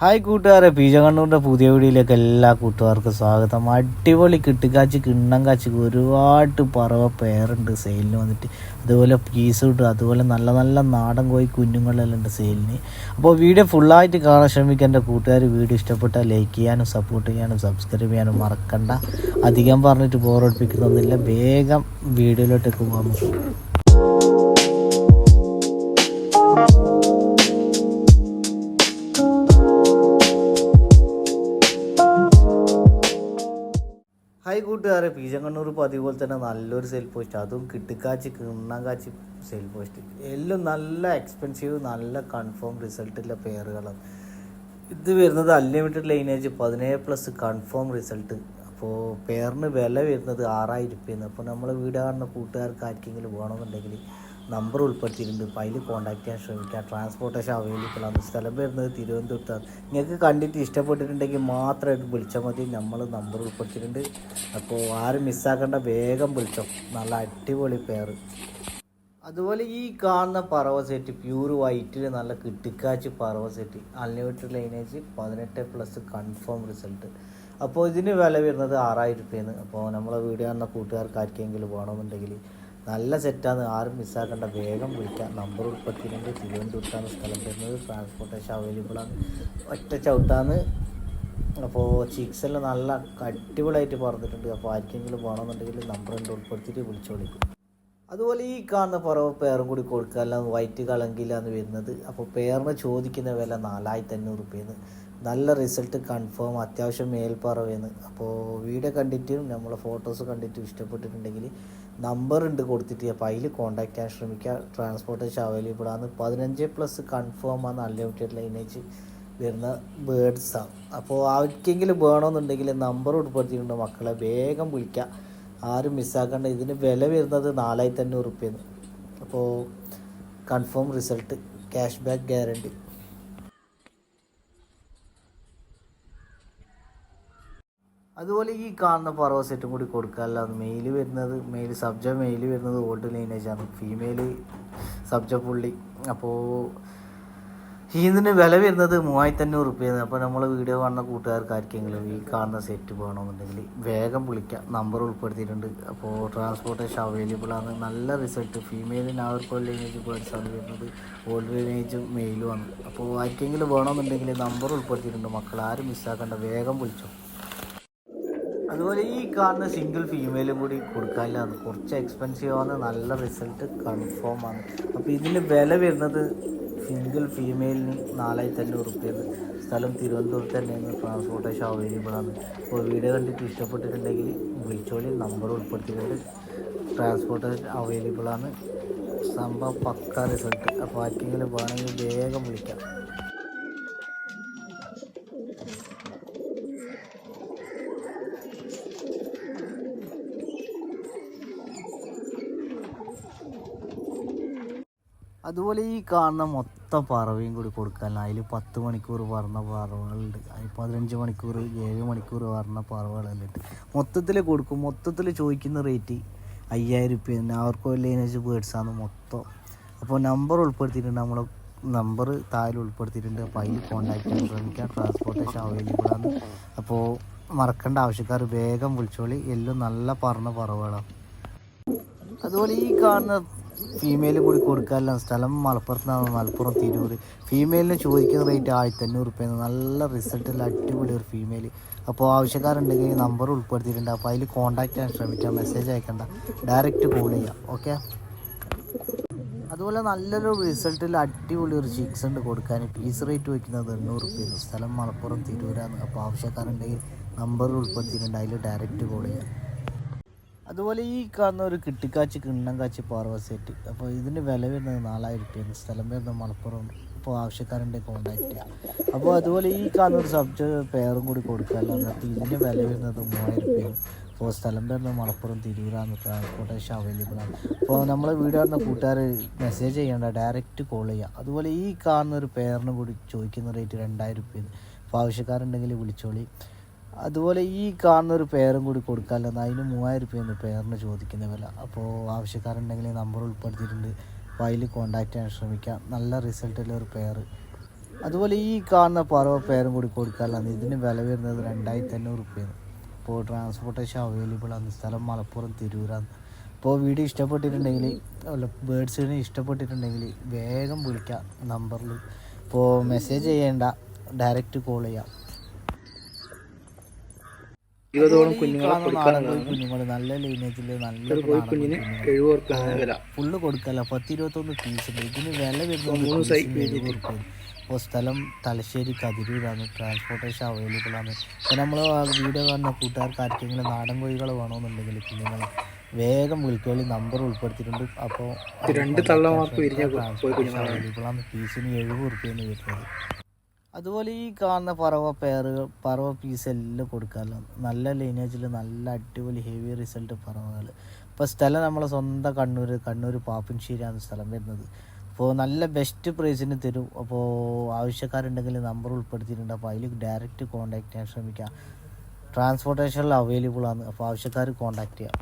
Hi കൂട്ടുകാരെ, പീജ കണ്ണൂരിൻ്റെ പുതിയ വീഡിയോയിലേക്ക് എല്ലാ കൂട്ടുകാർക്കും സ്വാഗതം. അടിപൊളി കിട്ടുകാച്ചി കിണ്ണം കാച്ചി ഒരുപാട് പറവ പേരുണ്ട് സെയിലിന് വന്നിട്ട്. അതുപോലെ പീസ് കിട്ടും, അതുപോലെ നല്ല നല്ല നാടൻ കോഴി കുഞ്ഞുങ്ങളെല്ലാം ഉണ്ട് സെയിലിന്. അപ്പോൾ വീഡിയോ ഫുള്ളായിട്ട് കാണാൻ ശ്രമിക്കുക. എൻ്റെ കൂട്ടുകാർ വീഡിയോ ഇഷ്ടപ്പെട്ടാൽ ലൈക്ക് ചെയ്യാനും സപ്പോർട്ട് ചെയ്യാനും സബ്സ്ക്രൈബ് ചെയ്യാനും മറക്കണ്ട. അധികം പറഞ്ഞിട്ട് ബോറടിപ്പിക്കുന്നൊന്നുമില്ല, വേഗം വീഡിയോയിലോട്ടേക്ക് പോകാൻ പറ്റും. ഹായ് കൂട്ടുകാരെ, പീജ കണ്ണൂർ പതിപോലെ തന്നെ നല്ലൊരു സെയിൽ പോസ്റ്റ്, അതും കിട്ടിക്കാച്ചി കിണ്ണം കാച്ചി സെയിൽ പോസ്റ്റ്. എല്ലാം നല്ല എക്സ്പെൻസീവ്, നല്ല കൺഫേം റിസൾട്ടുള്ള പേരുകളാണ്. ഇത് വരുന്നത് അൺലിമിറ്റഡ് ലൈനേജ് 17+ കൺഫേം റിസൾട്ട്. അപ്പോൾ പേരിന് വില വരുന്നത് 6000 രൂപയാണ്. അപ്പോൾ നമ്മൾ വീഡിയോ കാണുന്ന കൂട്ടുകാർക്ക് ആർക്കെങ്കിലും വേണമെന്നുണ്ടെങ്കിൽ നമ്പർ ഉൾപ്പെടുത്തിയിട്ടുണ്ട്. അപ്പോൾ അതിൽ കോൺടാക്ട് ചെയ്യാൻ ശ്രമിക്കുക. ട്രാൻസ്പോർട്ടേഷൻ അവൈലബിൾ ആണ്. സ്ഥലം വരുന്നത് തിരുവനന്തപുരത്താണ്. നിങ്ങൾക്ക് കണ്ടിട്ട് ഇഷ്ടപ്പെട്ടിട്ടുണ്ടെങ്കിൽ മാത്രമായിട്ട് വിളിച്ചാൽ മതി. നമ്മൾ നമ്പർ ഉൾപ്പെടുത്തിയിട്ടുണ്ട്. അപ്പോൾ ആരും മിസ്സാക്കേണ്ട, വേഗം വിളിച്ചോ. നല്ല അടിപൊളി പേര്. അതുപോലെ ഈ കാണുന്ന പറവ സെറ്റ് പ്യൂർ വൈറ്റിൽ നല്ല കിട്ടിക്കാച്ച് പറവ set, unlimited lineage 18+ confirm result. അപ്പോൾ ഇതിന് വില വരുന്നത് 6000 രൂപയാണ്. അപ്പോൾ നമ്മളെ വീഡിയോ കാണുന്ന കൂട്ടുകാർക്ക് ആർക്കെങ്കിലും വേണമെന്നുണ്ടെങ്കിൽ നല്ല സെറ്റാണ്, ആരും മിസ്സാക്കേണ്ട, വേഗം വിളിക്കാം. നമ്പർ ഉൾപ്പെടുത്തിയിട്ടുണ്ട്. തിരുവനന്തപുരത്താണ് സ്ഥലം വരുന്നത്. ട്രാൻസ്പോർട്ടേഷൻ അവൈലബിളാണ്, ഒറ്റ ചവിട്ടാണ്. അപ്പോൾ ചിക്സെല്ലാം നല്ല അടിപൊളിയായിട്ട് പറഞ്ഞിട്ടുണ്ട്. അപ്പോൾ ആർക്കെങ്കിലും വേണമെന്നുണ്ടെങ്കിൽ നമ്പർ ഉൾപ്പെടുത്തിയിട്ട് വിളിച്ചോളി. അതുപോലെ ഈ കാണുന്ന പറവ പേരും കൂടി കൊടുക്കാമല്ല, വൈറ്റ് കളങ്കിലാണ് വരുന്നത്. അപ്പോൾ പേരിന് ചോദിക്കുന്ന വില 4500 രൂപയാണ്. നല്ല റിസൾട്ട് കൺഫേം, അത്യാവശ്യം മേൽപ്പറവേന്ന്. അപ്പോൾ വീഡിയോ കണ്ടിട്ടും നമ്മളെ ഫോട്ടോസ് കണ്ടിട്ടും ഇഷ്ടപ്പെട്ടിട്ടുണ്ടെങ്കിൽ നമ്പർ ഉണ്ട് കൊടുത്തിട്ട്, അപ്പോൾ അതിൽ കോൺടാക്ട് ചെയ്യാൻ ശ്രമിക്കുക. ട്രാൻസ്പോർട്ടേഷൻ അവൈലബിൾ ആണ്. 15+ കൺഫേം ആണ്, അൺലിമിറ്റഡ് ലൈനേജ് വരുന്ന ബേഡ്സാണ്. അപ്പോൾ ആർക്കെങ്കിലും വേണമെന്നുണ്ടെങ്കിൽ നമ്പർ ഉൾപ്പെടുത്തിയിട്ടുണ്ട് മക്കളെ, വേഗം വിളിക്കുക, ആരും മിസ്സാക്കേണ്ട. ഇതിന് വില വരുന്നത് 4500 രൂപയാണ്. അപ്പോൾ confirm result, cash back guarantee. അതുപോലെ ഈ കാണുന്ന പറവ സെറ്റും കൂടി കൊടുക്കാമല്ല. മെയിൽ വരുന്നത് ഓൾഡ് ലൈനേജാണ്, ഫീമെയിൽ സബ്ജ പുള്ളി. അപ്പോൾ ഇതിന് വില വരുന്നത് 3500 രൂപയാണ്. അപ്പോൾ നമ്മൾ വീഡിയോ കാണുന്ന കൂട്ടുകാർക്ക് ആർക്കെങ്കിലും ഈ കാണുന്ന സെറ്റ് വേണമെന്നുണ്ടെങ്കിൽ വേഗം വിളിക്കാം, നമ്പർ ഉൾപ്പെടുത്തിയിട്ടുണ്ട്. അപ്പോൾ ട്രാൻസ്പോർട്ടേഷൻ അവൈലബിൾ ആണ്. നല്ല റിസൾട്ട്, ഫീമെയിലിന് ഓൾഡ് ലൈനേജ് ബേർഡ്സാണ് വരുന്നത്, ഓൾഡ് ലൈനേജും മെയിലുമാണ്. അപ്പോൾ ആർക്കെങ്കിലും വേണമെന്നുണ്ടെങ്കിൽ നമ്പർ ഉൾപ്പെടുത്തിയിട്ടുണ്ട് മക്കൾ, ആരും മിസ്സാക്കേണ്ട, വേഗം വിളിച്ചോ. അതുപോലെ ഈ കാണുന്ന സിംഗിൾ ഫീമെയിലും കൂടി കൊടുക്കാനില്ലാന്ന്, കുറച്ച് എക്സ്പെൻസീവ് ആണ്, നല്ല റിസൾട്ട് കൺഫേം ആണ്. അപ്പോൾ ഇതിന് വില വരുന്നത് സിംഗിൾ ഫീമെയിലിന് 4500 രൂപയാണ്. സ്ഥലം തിരുവനന്തപുരത്ത് തന്നെയാണ്. ട്രാൻസ്പോർട്ടേഷൻ അവൈലബിൾ ആണ്. അപ്പോൾ വീഡിയോ കണ്ടിട്ട് ഇഷ്ടപ്പെട്ടിട്ടുണ്ടെങ്കിൽ വിളിച്ചോളി, നമ്പർ ഉൾപ്പെടുത്തിയിട്ടുണ്ട്. ട്രാൻസ്പോർട്ടേഷൻ അവൈലബിൾ ആണ്. സംഭവം പക്ക റിസൾട്ട്. അപ്പോൾ ആർക്കെങ്കിലും വേണമെങ്കിൽ വേഗം വിളിക്കാം. അതുപോലെ ഈ കാണുന്ന മൊത്തം പറവയും കൂടി കൊടുക്കാൻ, അതിൽ 10 മണിക്കൂർ പറഞ്ഞ പറവകളുണ്ട്, അതിൽ 15 മണിക്കൂർ 7 മണിക്കൂർ പറഞ്ഞ പറവകളെല്ലാം ഉണ്ട്. മൊത്തത്തിൽ കൊടുക്കും. മൊത്തത്തിൽ ചോദിക്കുന്ന റേറ്റ് 5000 രൂപയാണ്. അവർക്ക് ലൈനേജ് ബേഡ്സാണ് മൊത്തം. അപ്പോൾ നമ്പർ ഉൾപ്പെടുത്തിയിട്ടുണ്ട്, നമ്മൾ നമ്പർ താഴെ ഉൾപ്പെടുത്തിയിട്ടുണ്ട്. അപ്പോൾ അതിൽ കോൺടാക്ട് ചെയ്യാൻ ശ്രമിക്കാം. ട്രാൻസ്പോർട്ടേഷൻ അവൈലബിൾ ആണ്. അപ്പോൾ മറക്കേണ്ട, ആവശ്യക്കാർ വേഗം വിളിച്ചോളി. എല്ലാം നല്ല പറഞ്ഞ പറവകളാണ്. അതുപോലെ ഈ കാണുന്ന ഫീമെയിൽ കൂടി കൊടുക്കാമല്ല. സ്ഥലം മലപ്പുറത്താണ്, മലപ്പുറം തിരൂർ. ഫീമെയിലിന് ചോദിക്കുന്ന റേറ്റ് 1500 രൂപയാണ്. നല്ല റിസൾട്ടുള്ള അടിപൊളി ഒരു ഫീമെയിൽ. അപ്പോൾ ആവശ്യക്കാരുണ്ടെങ്കിൽ നമ്പർ ഉൾപ്പെടുത്തിയിട്ടുണ്ട്. അപ്പോൾ അതിൽ കോൺടാക്ട് ചെയ്യാൻ ശ്രമിക്കാം, മെസ്സേജ് അയക്കണ്ട, ഡയറക്റ്റ് കോൾ ചെയ്യാം. ഓക്കെ. അതുപോലെ നല്ലൊരു റിസൾട്ടിൽ അടിപൊളി ഒരു ചിക്സ് ഉണ്ട് കൊടുക്കാൻ. പീസ് റേറ്റ് വയ്ക്കുന്നത് 800 രൂപയാണ്. സ്ഥലം മലപ്പുറം തിരൂരാണ്. അപ്പോൾ ആവശ്യക്കാരുണ്ടെങ്കിൽ നമ്പർ ഉൾപ്പെടുത്തിയിട്ടുണ്ട്, അതിൽ ഡയറക്റ്റ് കോൾ ചെയ്യാം. അതുപോലെ ഈ കാണുന്ന ഒരു കിട്ടിക്കാച്ചി കിണ്ണം കാച്ചി പാറവ സെറ്റ്, അപ്പോൾ ഇതിന് വില വരുന്നത് 4000 രൂപയാണ്. സ്ഥലം വരുന്നത് മലപ്പുറം. അപ്പോൾ ആവശ്യക്കാരുണ്ട് കോൺടാക്ട് ചെയ്യാം. അപ്പോൾ അതുപോലെ ഈ കാണുന്ന ഒരു സബ്ജക്റ്റ് പേരും കൂടി കൊടുക്കാമല്ലോ. എന്നിട്ട് ഇതിന് വില വരുന്നത് 3000 രൂപയാണ്. അപ്പോൾ സ്ഥലം വരുന്നത് മലപ്പുറം തിരൂരാണ്. ട്രാൻസ്പോർട്ടേഷൻ അവൈലബിൾ ആണ്. അപ്പോൾ നമ്മൾ വീഡിയോ കാണുന്ന കൂട്ടുകാർ മെസ്സേജ് ചെയ്യേണ്ട, ഡയറക്റ്റ് കോൾ ചെയ്യാം. അതുപോലെ ഈ കാണുന്ന ഒരു പേരിന് കൂടി ചോദിക്കുന്ന റേറ്റ് 2000 രൂപയാണ്. അപ്പോൾ ആവശ്യക്കാരുണ്ടെങ്കിൽ വിളിച്ചോളി. അതുപോലെ ഈ കാണുന്ന ഒരു പേരും കൂടി കൊടുക്കാമല്ലോ, അതിന് 3000 രൂപയാണ് പേരിന് ചോദിക്കുന്ന വില. അപ്പോൾ ആവശ്യക്കാരുണ്ടെങ്കിൽ നമ്പർ ഉൾപ്പെടുത്തിയിട്ടുണ്ട്. അപ്പോൾ അതിൽ കോൺടാക്ട് ചെയ്യാൻ ശ്രമിക്കാം. നല്ല റിസൾട്ടുള്ള ഒരു പെയർ. അതുപോലെ ഈ കാണുന്ന പറവ പേരും കൂടി കൊടുക്കാനുള്ളത്. ഇതിന് വില വരുന്നത് 2500 റുപ്യാണ്. ഇപ്പോൾ ട്രാൻസ്പോർട്ടേഷൻ അവൈലബിൾ ആണ്. സ്ഥലം മലപ്പുറം തിരൂരാണ്. അപ്പോൾ വീഡിയോ ഇഷ്ടപ്പെട്ടിട്ടുണ്ടെങ്കിൽ ബേഡ്സിനെ ഇഷ്ടപ്പെട്ടിട്ടുണ്ടെങ്കിൽ വേഗം വിളിക്കാം നമ്പറിൽ. ഇപ്പോൾ മെസ്സേജ് ചെയ്യേണ്ട, ഡയറക്റ്റ് കോൾ ചെയ്യാം. 20ഓളം കുഞ്ഞുങ്ങൾ നല്ല ലൈനേജിൽ നല്ല ഫുള്ള് കൊടുക്കല്ല. 10-21 പീസ് ഉണ്ട്. ഇതിന് വില വരുന്നത് 70 റുപ്യാണ്. ഇപ്പോൾ സ്ഥലം തലശ്ശേരി കതിരൂരാണ്. ട്രാൻസ്പോർട്ടേഷൻ അവൈലബിൾ ആണ്. അപ്പോൾ നമ്മൾ വീഡിയോ കാണുന്ന കൂട്ടുകാർക്ക് ആർക്കെങ്കിലും നാടൻ കോഴികൾ വേണമെന്നുണ്ടെങ്കിൽ കുഞ്ഞുങ്ങളെ വേഗം വിളിക്കുകയും നമ്പർ ഉൾപ്പെടുത്തിയിട്ടുണ്ട്. അപ്പോൾ ട്രാൻസ്പോർട്ടേഷൻ അവൈലബിൾ ആണ്. പീസിന് 70 റുപ്യാണ് വരുന്നത്. അതുപോലെ ഈ കാണുന്ന പറവ പീസ് എല്ലാം കൊടുക്കാമല്ലോ. നല്ല ലൈനേജിൽ നല്ല അടിപൊളി ഹെവി റിസൾട്ട് പറവകൾ. ഇപ്പോൾ സ്ഥലം നമ്മളെ സ്വന്തം കണ്ണൂർ പാപ്പൻശ്ശേരിയാണ് സ്ഥലം വരുന്നത്. അപ്പോൾ നല്ല ബെസ്റ്റ് പ്രൈസിന് തരും. അപ്പോൾ ആവശ്യക്കാരുണ്ടെങ്കിൽ നമ്പർ ഉൾപ്പെടുത്തിയിട്ടുണ്ട്. അപ്പോൾ അതിൽ ഡയറക്റ്റ് കോൺടാക്ട് ചെയ്യാൻ ശ്രമിക്കുക. ട്രാൻസ്പോർട്ടേഷനിൽ അവൈലബിൾ ആണ്. അപ്പോൾ ആവശ്യക്കാർ കോൺടാക്ട് ചെയ്യാം.